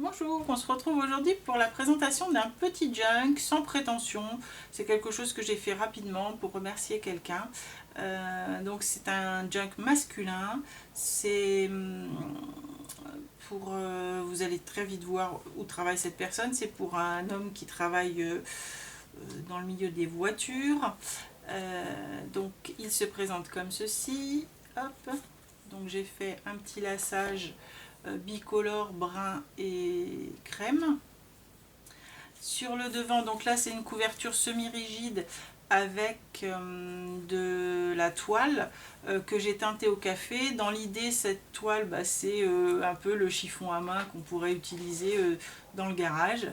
Bonjour, on se retrouve aujourd'hui pour la présentation d'un petit junk sans prétention. C'est quelque chose que j'ai fait rapidement pour remercier quelqu'un. Donc c'est un junk masculin. C'est pour, vous allez très vite voir où travaille cette personne. C'est pour un homme qui travaille dans le milieu des voitures. Donc il se présente comme ceci. Hop. Donc j'ai fait un petit lassage bicolore brun et crème. Sur le devant, donc là c'est une couverture semi-rigide avec de la toile que j'ai teintée au café. Dans l'idée, cette toile, c'est un peu le chiffon à main qu'on pourrait utiliser dans le garage.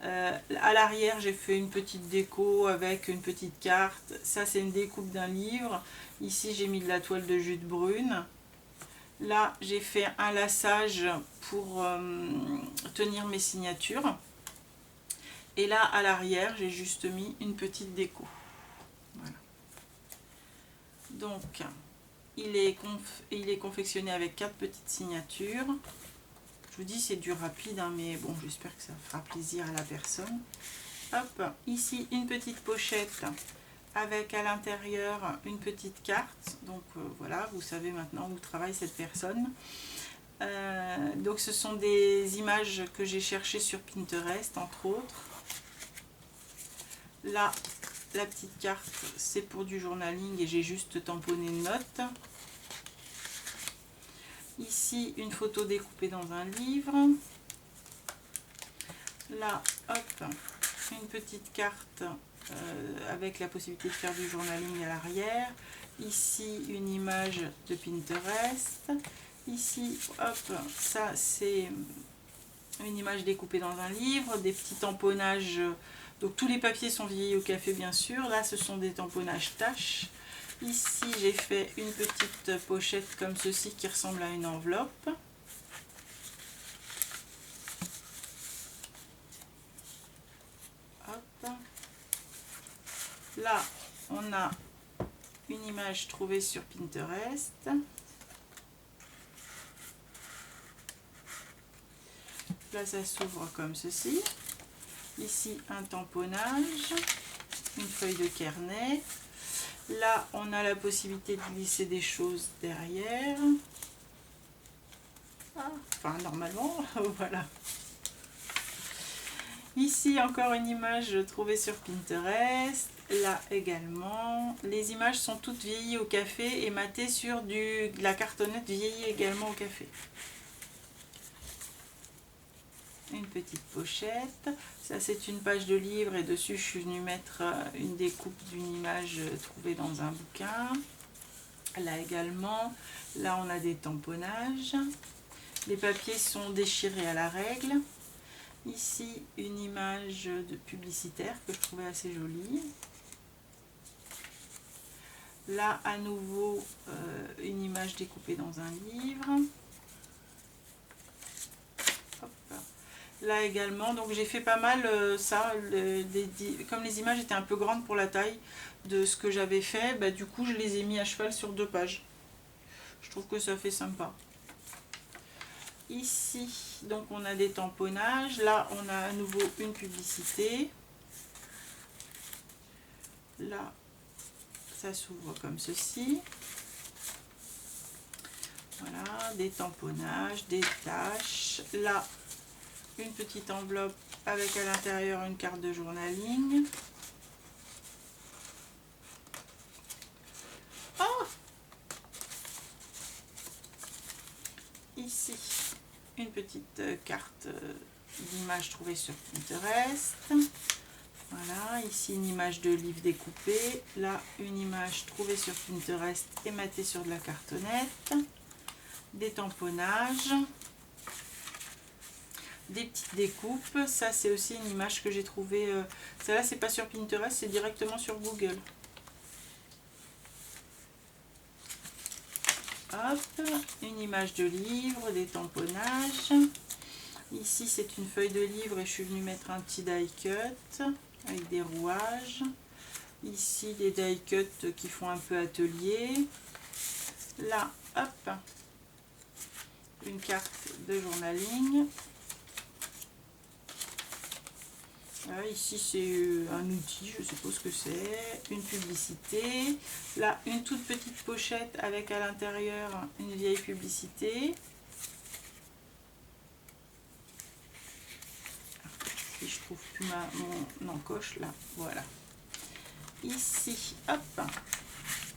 À l'arrière, j'ai fait une petite déco avec une petite carte. Ça, c'est une découpe d'un livre. Ici, j'ai mis de la toile de jute brune. Là, j'ai fait un lassage pour tenir mes signatures. Et là, à l'arrière, j'ai juste mis une petite déco. Voilà. Donc, il est confectionné avec 4 petites signatures. Je vous dis, c'est du rapide, hein, mais bon, j'espère que ça fera plaisir à la personne. Hop, ici, une petite pochette avec à l'intérieur une petite carte. Donc voilà, vous savez maintenant où travaille cette personne. Donc ce sont des images que j'ai cherchées sur Pinterest, entre autres. Là, la petite carte, c'est pour du journaling et j'ai juste tamponné une note. Ici, une photo découpée dans un livre. Là, hop, une petite carte avec la possibilité de faire du journaling à l'arrière. Ici, une image de Pinterest. Ici, hop, ça c'est une image découpée dans un livre, des petits tamponnages. Donc tous les papiers sont vieillis au café bien sûr. Là, ce sont des tamponnages tâches. Ici, j'ai fait une petite pochette comme ceci qui ressemble à une enveloppe. Hop. Là, on a une image trouvée sur Pinterest. Là, ça s'ouvre comme ceci. Ici, un tamponnage, une feuille de carnet. Là, on a la possibilité de glisser des choses derrière. Enfin, normalement, voilà. Ici, encore une image trouvée sur Pinterest. Là également. Les images sont toutes vieillies au café et matées sur de la cartonnette vieillie également au café. Une petite pochette. Ça, c'est une page de livre et dessus, je suis venue mettre une découpe d'une image trouvée dans un bouquin. Là également. Là, on a des tamponnages. Les papiers sont déchirés à la règle. Ici, une image de publicitaire que je trouvais assez jolie. Là, à nouveau, une image découpée dans un livre. Hop. Là également, donc j'ai fait pas mal ça, comme les images étaient un peu grandes pour la taille de ce que j'avais fait, du coup je les ai mis à cheval sur 2 pages. Je trouve que ça fait sympa. Ici, donc on a des tamponnages. Là, on a à nouveau une publicité. Là, ça s'ouvre comme ceci. Voilà, des tamponnages, des tâches. Là, une petite enveloppe avec à l'intérieur une carte de journaling. Oh! Ici, une petite carte d'image trouvée sur Pinterest. Voilà, ici une image de livre découpé. Là, une image trouvée sur Pinterest et matée sur de la cartonnette. Des tamponnages. Des petites découpes. Ça, c'est aussi une image que j'ai trouvée. Celle-là, c'est pas sur Pinterest, c'est directement sur Google. Hop, une image de livre, des tamponnages. Ici, c'est une feuille de livre et je suis venue mettre un petit die cut avec des rouages. Ici, des die cuts qui font un peu atelier. Là, hop, une carte de journaling. ici c'est un outil, je sais pas ce que c'est, une publicité. Là, une toute petite pochette avec à l'intérieur une vieille publicité. Si je trouve plus mon encoche, là, voilà. Ici, hop,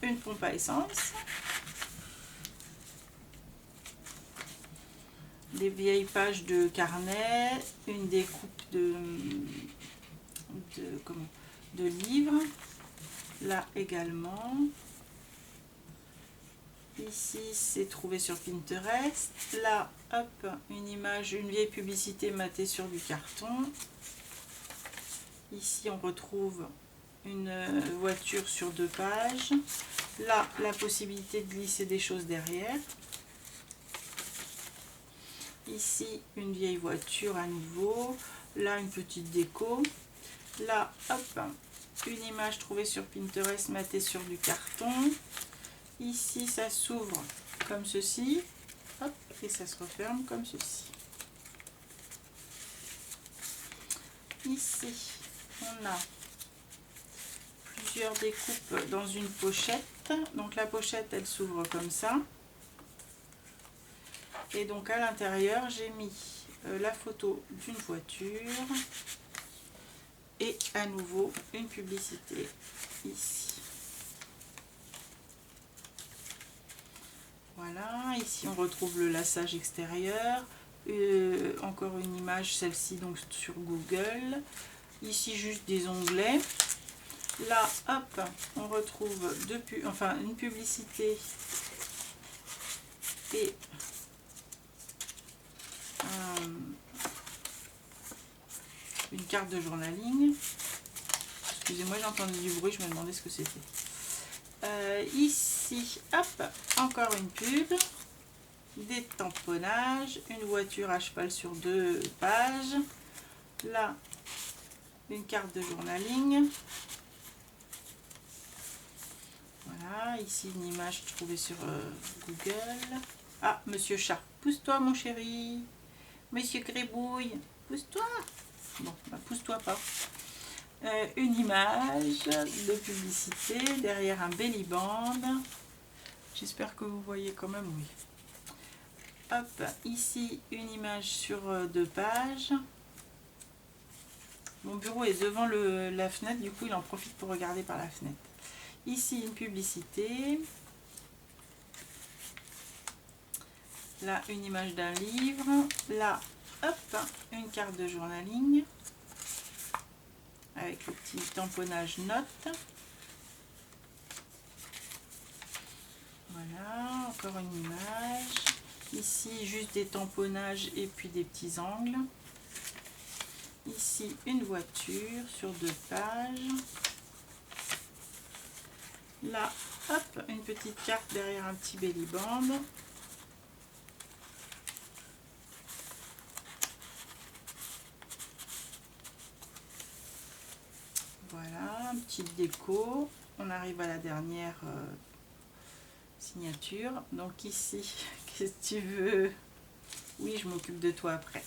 une pompe à essence. Des vieilles pages de carnet, une découpe de livres, là également. Ici c'est trouvé sur Pinterest. Là, hop, une image, une vieille publicité matée sur du carton. Ici on retrouve une voiture sur 2 pages. Là, la possibilité de glisser des choses derrière. Ici, une vieille voiture à nouveau. Là, une petite déco. Là, hop, une image trouvée sur Pinterest matée sur du carton. Ici, ça s'ouvre comme ceci. Hop, et ça se referme comme ceci. Ici, on a plusieurs découpes dans une pochette. Donc la pochette, elle s'ouvre comme ça. Et donc à l'intérieur, j'ai mis la photo d'une voiture et à nouveau une publicité ici. Voilà, ici on retrouve le laçage extérieur, encore une image, celle-ci donc sur Google. Ici juste des onglets. Là, hop, on retrouve une publicité et une carte de journaling. Excusez-moi, j'ai entendu du bruit, je me demandais ce que c'était. Ici, hop, encore une pub, des tamponnages, une voiture à cheval sur 2 pages. Là, une carte de journaling. Voilà, ici une image trouvée sur Google. Ah, Monsieur Chat, pousse-toi mon chéri. Monsieur Grébouille, pousse-toi. Bon, bah pousse-toi pas. Une image de publicité derrière un belly band. J'espère que vous voyez quand même, oui. Hop, ici une image sur 2 pages. Mon bureau est devant la fenêtre, du coup il en profite pour regarder par la fenêtre. Ici une publicité. Là une image d'un livre. Là, hop, une carte de journaling avec le petit tamponnage notes. Voilà, encore une image. Ici, juste des tamponnages et puis des petits angles. Ici, une voiture sur 2 pages. Là, hop, une petite carte derrière un petit belly band. Voilà, une petite déco. On arrive à la dernière signature. Donc ici, qu'est-ce que tu veux? Oui, je m'occupe de toi après.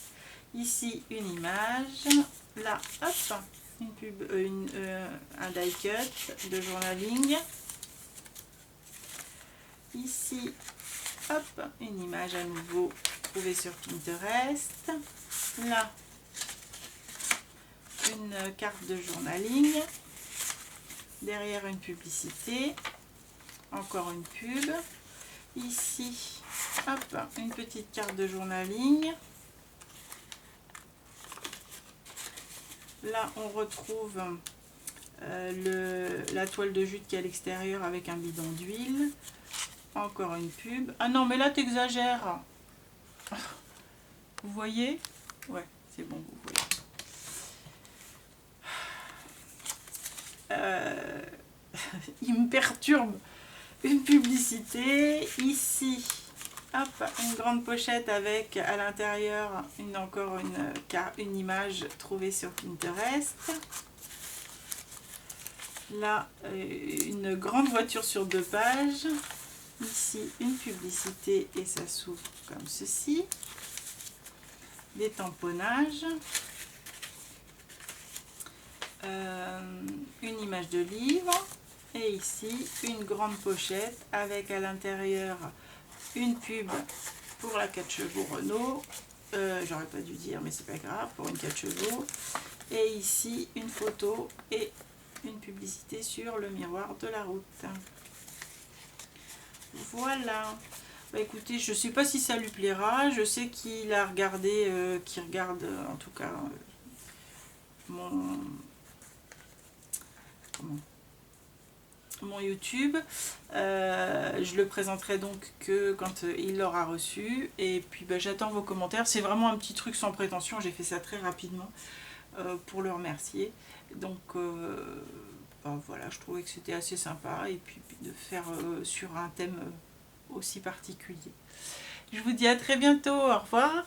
Ici, une image. Là, hop, une pub, un die cut de journaling. Ici, hop, une image à nouveau trouvée sur Pinterest. Là, une carte de journaling. Derrière, une publicité. Encore une pub. Ici, hop, une petite carte de journaling. Là, on retrouve la toile de jute qui est à l'extérieur avec un bidon d'huile. Encore une pub. Ah non, mais là, t'exagères. Vous voyez? Ouais, c'est bon, vous voyez. Il me perturbe. Une publicité. Ici, hop, une grande pochette avec à l'intérieur encore une image trouvée sur Pinterest. Là, une grande voiture sur 2 pages. Ici, une publicité et ça s'ouvre comme ceci. Des tamponnages. une image de livre et ici une grande pochette avec à l'intérieur une pub pour la 4 chevaux Renault, j'aurais pas dû dire mais c'est pas grave, pour une 4 chevaux, et ici une photo et une publicité sur le miroir de la route. Voilà. Bah écoutez, je sais pas si ça lui plaira, je sais qu'il a regardé, qu'il regarde en tout cas mon, mon YouTube. Je le présenterai donc que quand il l'aura reçu. Et puis bah, j'attends vos commentaires. C'est vraiment un petit truc sans prétention. J'ai fait ça très rapidement pour le remercier. Donc bah, voilà, je trouvais que c'était assez sympa. Et puis de faire sur un thème aussi particulier. Je vous dis à très bientôt. Au revoir.